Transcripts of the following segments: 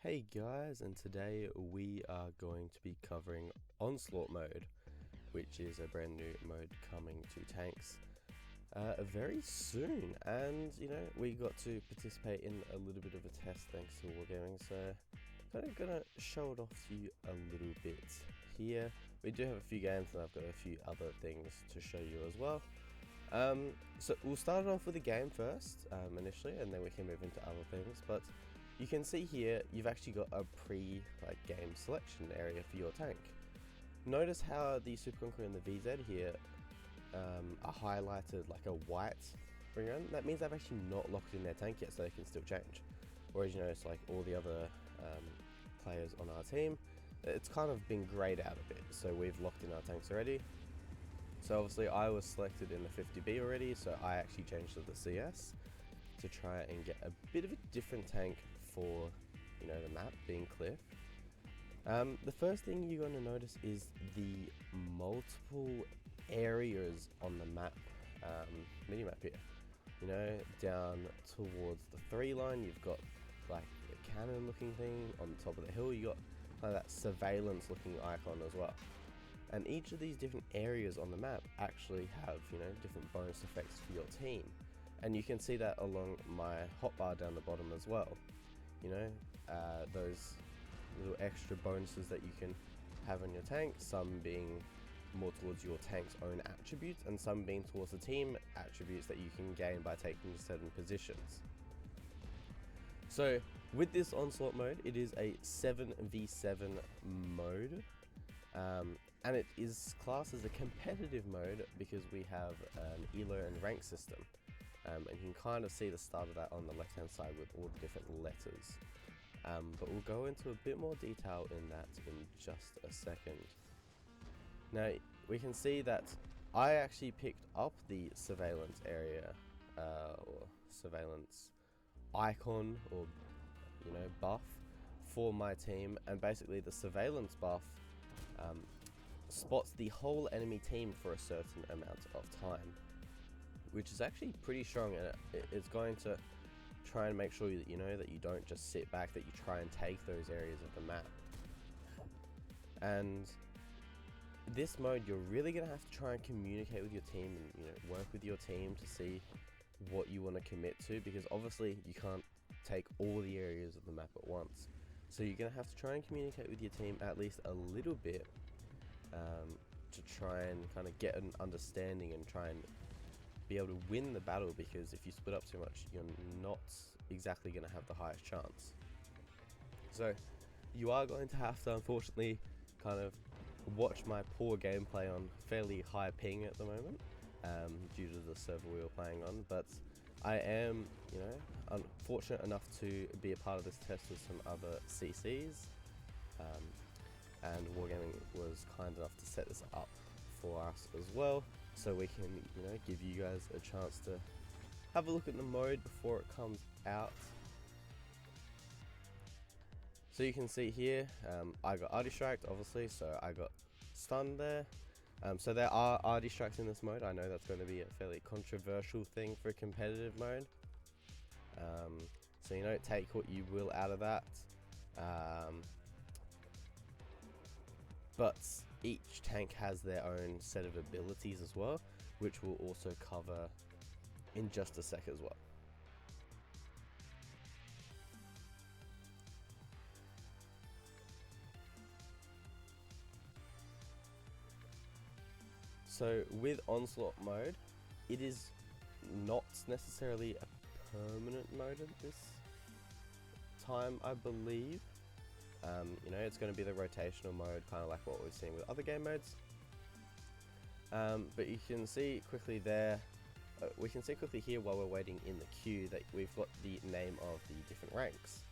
Hey guys, and today we are going to be covering Onslaught mode, which is a brand new mode coming to tanks very soon. And you know, we got to participate in a little bit of a test thanks to Wargaming, so kind of gonna show it off to you a little bit here. We do have a few games and I've got a few other things to show you as well. So we'll start off with the game first initially, and then we can move into other things. But you can see here you've actually got a game selection area for your tank. Notice how the Super Conqueror and the VZ here are highlighted like a white ring around. That means they've actually not locked in their tank yet, so they can still change. Whereas you notice like all the other players on our team, it's kind of been grayed out a bit, so we've locked in our tanks already. So obviously I was selected in the 50B already, so I actually changed to the CS to try and get a bit of a different tank for, you know, the map being cliff. The first thing you're going to notice is the multiple areas on the map, mini-map here. You know, down towards the 3 line, you've got like a cannon looking thing. On the top of the hill, you got kind of that surveillance looking icon as well. And each of these different areas on the map actually have, you know, different bonus effects for your team. And you can see that along my hotbar down the bottom as well. You know, those little extra bonuses that you can have on your tank, some being more towards your tank's own attributes, and some being towards the team attributes that you can gain by taking certain positions. So with this Onslaught mode, it is a 7v7 mode. And it is classed as a competitive mode because we have an ELO and rank system. And you can kind of see the start of that on the left hand side with all the different letters. But we'll go into a bit more detail in that in just a second. Now we can see that I actually picked up the surveillance area or surveillance icon, or you know, buff for my team, and basically the surveillance buff spots the whole enemy team for a certain amount of time, which is actually pretty strong, and it's going to try and make sure that you know that you don't just sit back, that you try and take those areas of the map. And this mode, you're really going to have to try and communicate with your team and, you know, work with your team to see what you want to commit to, because obviously you can't take all the areas of the map at once. So you're going to have to try and communicate with your team at least a little bit to try and kind of get an understanding and try and be able to win the battle, because if you split up too much, you're not exactly going to have the highest chance. So you are going to have to, unfortunately, kind of watch my poor gameplay on fairly high ping at the moment due to the server we were playing on, but I am, you know, unfortunate enough to be a part of this test with some other CCs, and Wargaming was kind enough to set this up for us as well, so we can, you know, give you guys a chance to have a look at the mode before it comes out. So you can see here, I got RD striked obviously, so I got stunned there. So there are RD strikes in this mode. I know that's going to be a fairly controversial thing for a competitive mode. So you know, take what you will out of that. But each tank has their own set of abilities as well, which we'll also cover in just a sec as well. So with Onslaught mode, it is not necessarily a permanent mode at this time, I believe. You know, it's going to be the rotational mode, kind of like what we've seen with other game modes. But you can see quickly there, we can see quickly here while we're waiting in the queue that we've got the name of the different ranks.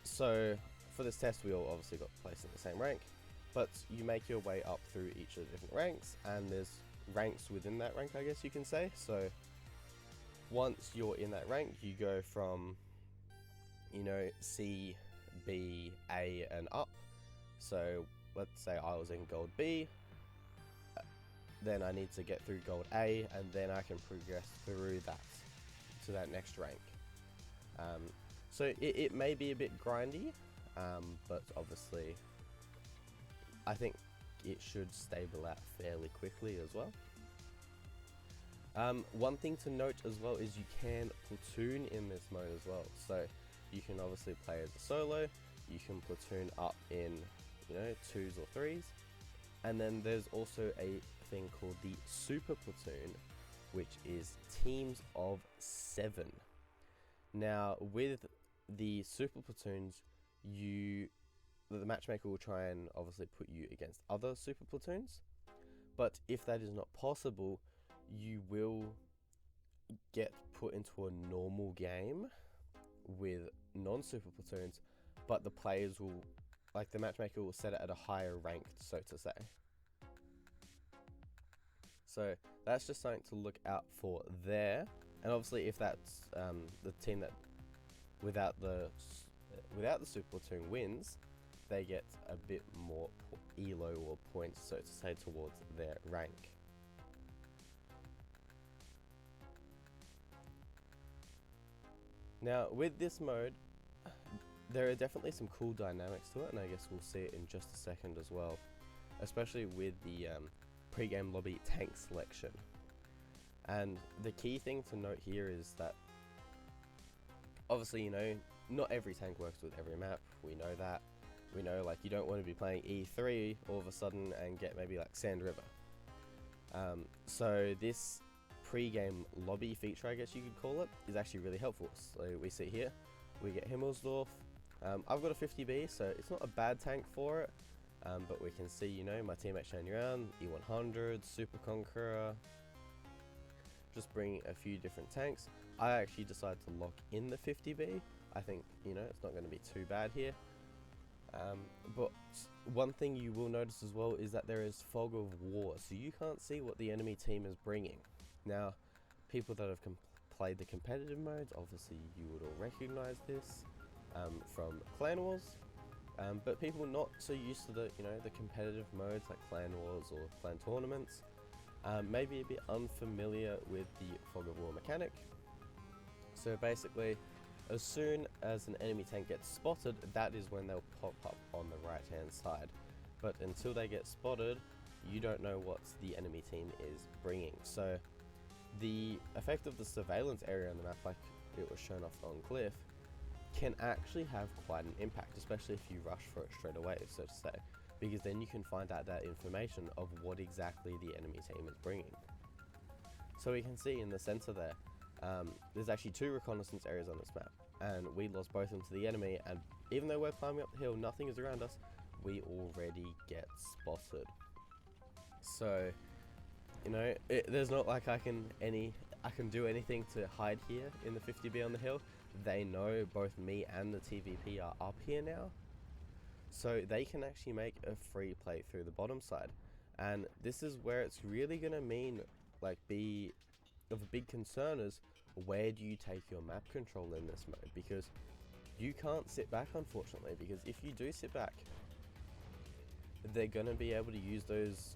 So for this test, we all obviously got placed in the same rank, but you make your way up through each of the different ranks, and there's ranks within that rank, I guess you can say. So once you're in that rank, you go from, you know, C, B, A and up. So let's say I was in gold B, then I need to get through gold A, and then I can progress through that to that next rank. So it may be a bit grindy, but obviously I think it should stable out fairly quickly as well. One thing to note as well is you can platoon in this mode as well. So you can obviously play as a solo, you can platoon up in, you know, 2s or 3s, and then there's also a thing called the super platoon, which is teams of 7. Now with the super platoons, the matchmaker will try and obviously put you against other super platoons, but if that is not possible, you will get put into a normal game with non-super platoons, but the players will, like the matchmaker will set it at a higher ranked, so to say. So that's just something to look out for there. And obviously if that's the team that without the super platoon wins, they get a bit more elo or points, so to say, towards their rank. Now with this mode, there are definitely some cool dynamics to it, and I guess we'll see it in just a second as well, especially with the pre-game lobby tank selection. And the key thing to note here is that obviously, you know, not every tank works with every map. We know that. We know, like, you don't want to be playing E3 all of a sudden and get maybe like Sand River. So this pre-game lobby feature, I guess you could call it, is actually really helpful. So we see here, we get Himmelsdorf. I've got a 50B, so it's not a bad tank for it. But we can see, you know, my teammates showing around, E100, Super Conqueror, just bringing a few different tanks. I actually decided to lock in the 50B. I think, you know, it's not going to be too bad here. But one thing you will notice as well is that there is fog of war, so you can't see what the enemy team is bringing. Now, people that have played the competitive modes, obviously you would all recognize this from Clan Wars. But people not so used to the, you know, the competitive modes like Clan Wars or Clan Tournaments, may be a bit unfamiliar with the fog of war mechanic. So basically, as soon as an enemy tank gets spotted, that is when they'll pop up on the right hand side. But until they get spotted, you don't know what the enemy team is bringing. So the effect of the surveillance area on the map, like it was shown off on Cliff, can actually have quite an impact, especially if you rush for it straight away, so to say, because then you can find out that information of what exactly the enemy team is bringing. So we can see in the center there, there's actually 2 reconnaissance areas on this map, and we lost both of them to the enemy, and even though we're climbing up the hill, nothing is around us, we already get spotted. So, you know, there's not like I can do anything to hide here in the 50B on the hill. They know both me and the TVP are up here now, so they can actually make a free play through the bottom side. And this is where it's really gonna mean, like, be of a big concern is where do you take your map control in this mode, because you can't sit back, unfortunately, because if you do sit back, they're gonna be able to use those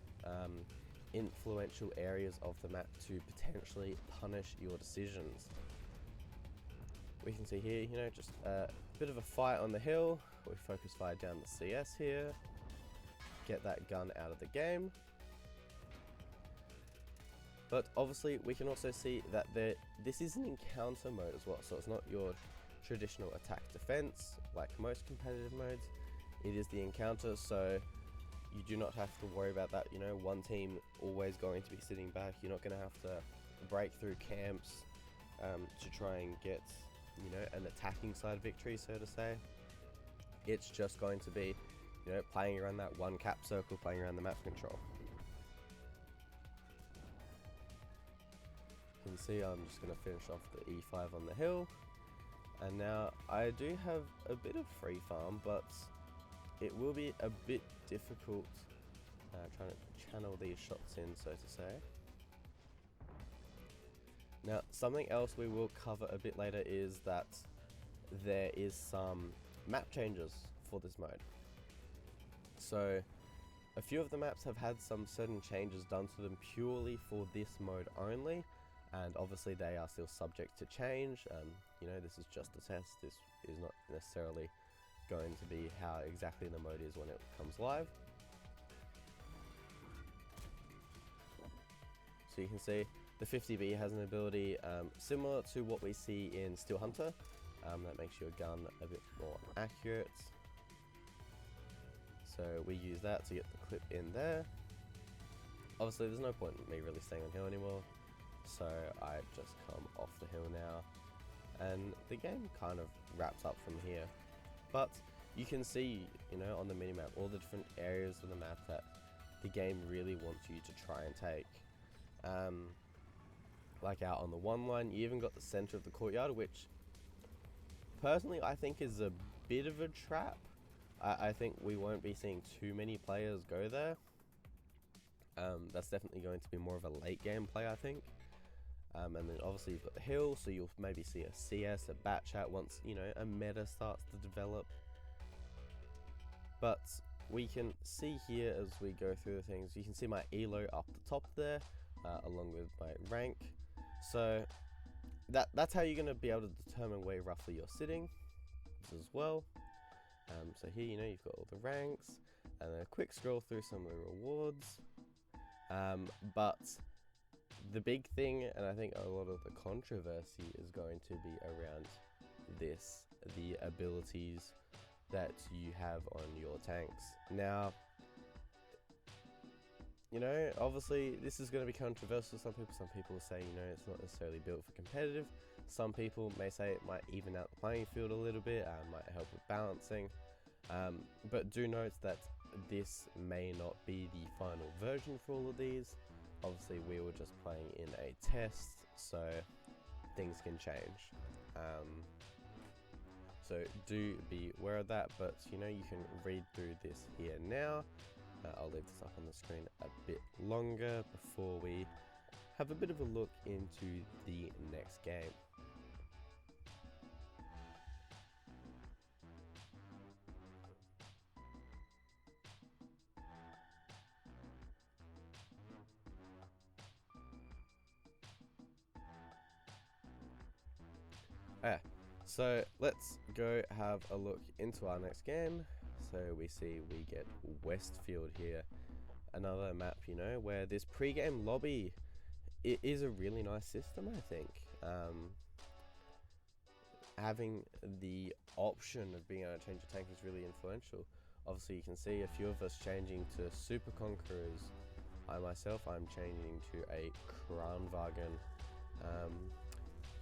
influential areas of the map to potentially punish your decisions. We can see here, you know, just a bit of a fight on the hill. We focus fire down the CS here, get that gun out of the game. But obviously we can also see that this is an encounter mode as well, so it's not your traditional attack defense like most competitive modes. It is the encounter, so you do not have to worry about that, you know, one team always going to be sitting back. You're not going to have to break through camps to try and get, you know, an attacking side victory, so to say. It's just going to be, you know, playing around that one cap circle, playing around the map control. You can see I'm just going to finish off the E5 on the hill, and now I do have a bit of free farm, but it will be a bit difficult trying to channel these shots in, so to say. Now, something else we will cover a bit later is that there is some map changes for this mode. So a few of the maps have had some certain changes done to them purely for this mode only, and obviously they are still subject to change. you know, this is just a test. This is not necessarily going to be how exactly the mode is when it comes live. So you can see the 50B has an ability similar to what we see in Steel Hunter, that makes your gun a bit more accurate. So we use that to get the clip in there. Obviously there's no point in me really staying on hill anymore, so I just come off the hill now, and the game kind of wraps up from here. But you can see, you know, on the minimap all the different areas of the map that the game really wants you to try and take. Like out on the one line, you even got the center of the courtyard, which personally I think is a bit of a trap. I think we won't be seeing too many players go there. That's definitely going to be more of a late game play, I think. And then obviously you've got the hill, so you'll maybe see a CS, a bat chat once, you know, a meta starts to develop. But we can see here as we go through the things, you can see my elo up the top there, along with my rank. So that's how you're going to be able to determine where roughly you're sitting as well. So here, you know, you've got all the ranks, and then a quick scroll through some of the rewards. But the big thing, and I think a lot of the controversy is going to be around this, the abilities that you have on your tanks. Now, you know, obviously this is going to be controversial. Some people say, you know, it's not necessarily built for competitive. Some people may say it might even out the playing field a little bit, might help with balancing. But do note that this may not be the final version for all of these. Obviously we were just playing in a test, so things can change. So do be aware of that, but you know, you can read through this here now. I'll leave this up on the screen a bit longer before we have a bit of a look into the next game. So let's go have a look into our next game. So we see we get Westfield here, another map, you know, where this pre-game lobby, it is a really nice system, I think. Having the option of being able to change your tank is really influential. Obviously you can see a few of us changing to Super Conquerors. I myself, I'm changing to a Kranwagen.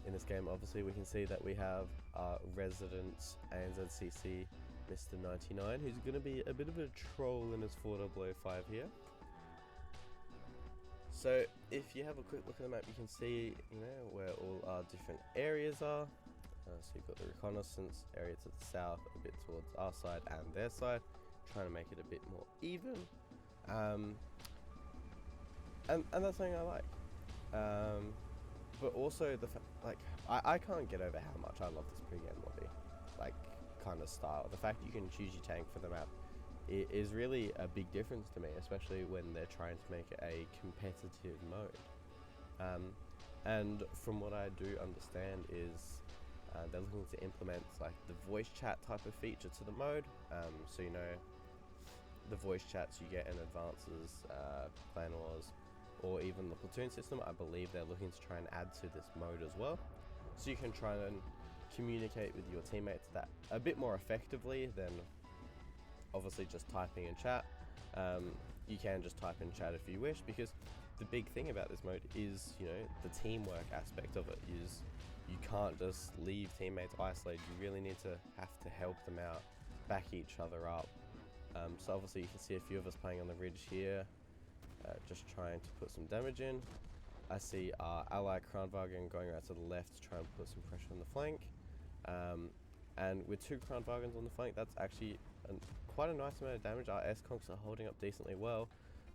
In this game, obviously we can see that we have our resident ANZCC Mr. 99, who's going to be a bit of a troll in his 4005 here. So if you have a quick look at the map, you can see, you know, where all our different areas are. So you've got the reconnaissance area to the south, a bit towards our side and their side, trying to make it a bit more even. And that's something I like. But also the like, I can't get over how much I love this pre-game lobby, like, kind of style. The fact you can choose your tank for the map is really a big difference to me, especially when they're trying to make it a competitive mode. And from what I do understand is they're looking to implement like the voice chat type of feature to the mode. So you know, the voice chats you get in advances, clan wars, or even the platoon system, I believe they're looking to try and add to this mode as well. So you can try and communicate with your teammates that a bit more effectively than obviously just typing in chat. You can just type in chat if you wish, because the big thing about this mode is, you know, the teamwork aspect of it is you can't just leave teammates isolated. You really need to have to help them out, back each other up. So obviously you can see a few of us playing on the ridge here, just trying to put some damage in. I see our ally Kranwagen going out to the left to try and put some pressure on the flank. And with two Kranwagens on the flank, that's actually quite a nice amount of damage. Our S-Conks are holding up decently well,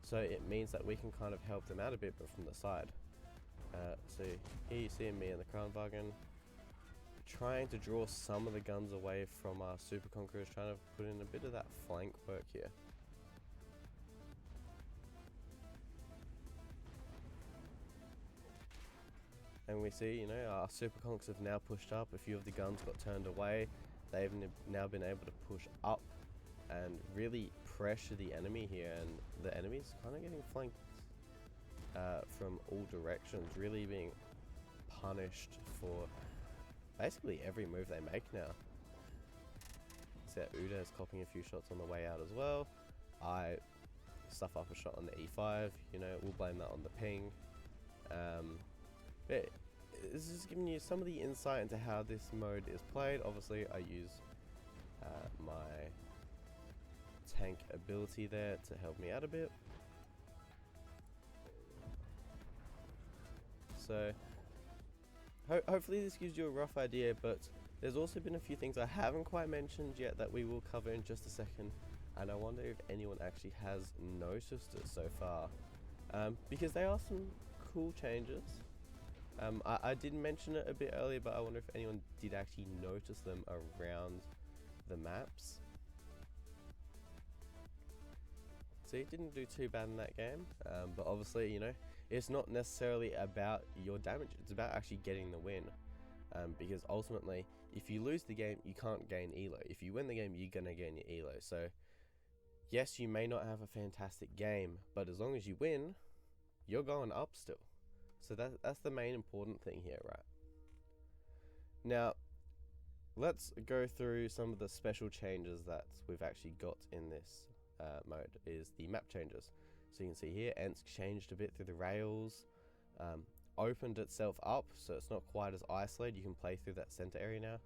so it means that we can kind of help them out a bit, but from the side. So here you see me and the Kranwagen trying to draw some of the guns away from our Super Conquerors, trying to put in a bit of that flank work here. and we see, you know, our super conks have now pushed up. A few of the guns got turned away. They've now been able to push up and really pressure the enemy here, and the enemy's kind of getting flanked from all directions, really being punished for basically every move they make now. So Uda is copying a few shots on the way out as well. I stuff up a shot on the E5, you know, we'll blame that on the ping. But this is giving you some of the insight into how this mode is played. Obviously I use my tank ability there to help me out a bit. So hopefully this gives you a rough idea, but there's also been a few things I haven't quite mentioned yet that we will cover in just a second, and I wonder if anyone actually has noticed it so far, because they are some cool changes. I did mention it a bit earlier, but I wonder if anyone did actually notice them around the maps. See, it didn't do too bad in that game, but obviously, you know, it's not necessarily about your damage, it's about actually getting the win. Because ultimately, if you lose the game, you can't gain elo. If you win the game, you're gonna gain your elo. So yes, you may not have a fantastic game, but as long as you win, you're going up still. So that's the main important thing here, right? Now, let's go through some of the special changes that we've actually got in this mode, is the map changes. So you can see here, Ensk changed a bit through the rails, opened itself up, so it's not quite as isolated. You can play through that center area now.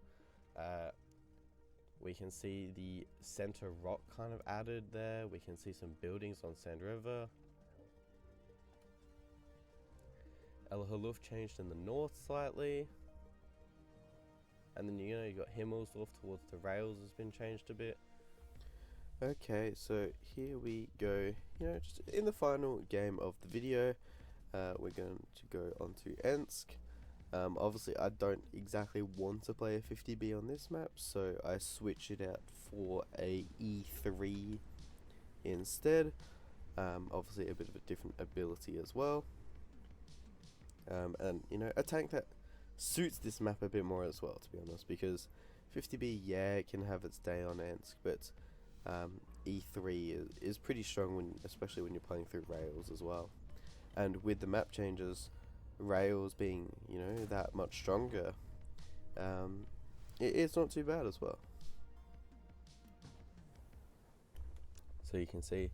We can see the center rock kind of added there. We can see some buildings on Sand River. El Haluf changed in the north slightly. And then, you know, you got Himmelsdorf towards the rails has been changed a bit. Okay, so here we go, you know, just in the final game of the video. We're going to go on to Ensk. Obviously I don't exactly want to play a 50B on this map, so I switch it out for a E3 instead. Obviously a bit of a different ability as well. And, you know, a tank that suits this map a bit more as well, to be honest, because 50B, yeah, it can have its day on Ensk, but E3 is pretty strong, especially when you're playing through rails as well. And with the map changes, rails being, you know, that much stronger, it's not too bad as well. So you can see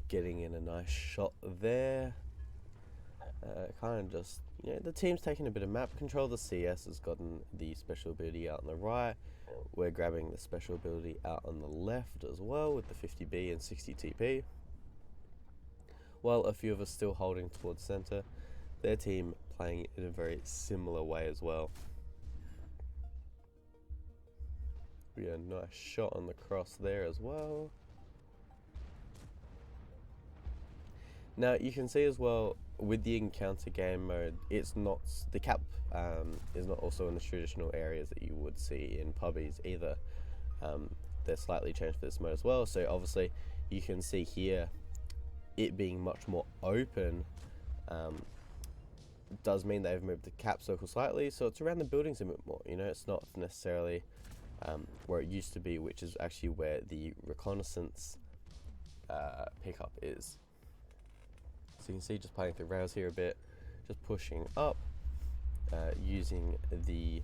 getting in a nice shot there. Kind of just, you know, the team's taking a bit of map control. The CS has gotten the special ability out on the right. We're grabbing the special ability out on the left as well with the 50B and 60 TP. While a few of us still holding towards center, their team playing in a very similar way as well. We got a nice shot on the cross there as well. Now you can see as well with the encounter game mode, it's not, the cap is not also in the traditional areas that you would see in pubbies either. They're slightly changed for this mode as well. So obviously you can see here it being much more open does mean they've moved the cap circle slightly, so it's around the buildings a bit more. You know, it's not necessarily where it used to be, which is actually where the reconnaissance pickup is. So you can see just playing through rails here a bit, just pushing up, using the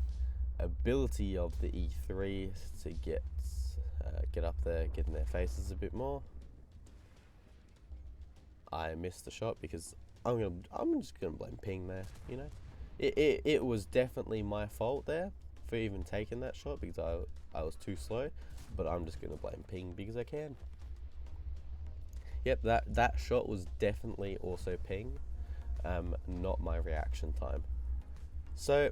ability of the E3 to get up there, get in their faces a bit more. I missed the shot because I'm just gonna blame ping there. You know, it was definitely my fault there for even taking that shot because I was too slow, but I'm just gonna blame ping because I can. Yep, that shot was definitely also ping, not my reaction time. So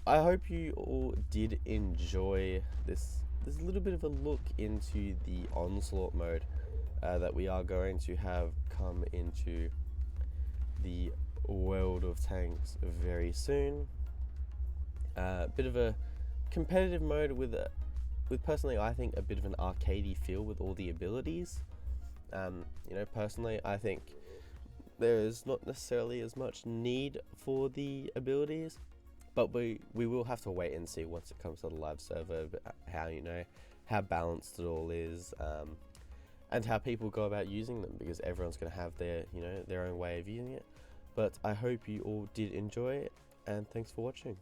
I hope you all did enjoy this little bit of a look into the Onslaught mode that we are going to have come into the world of tanks very soon. Bit of a competitive mode with personally I think a bit of an arcadey feel with all the abilities. You know, personally I think there is not necessarily as much need for the abilities. but we will have to wait and see once it comes to the live server, how, you know, how balanced it all is, and how people go about using them, because everyone's going to have their, you know, their own way of using it. But I hope you all did enjoy it, and thanks for watching.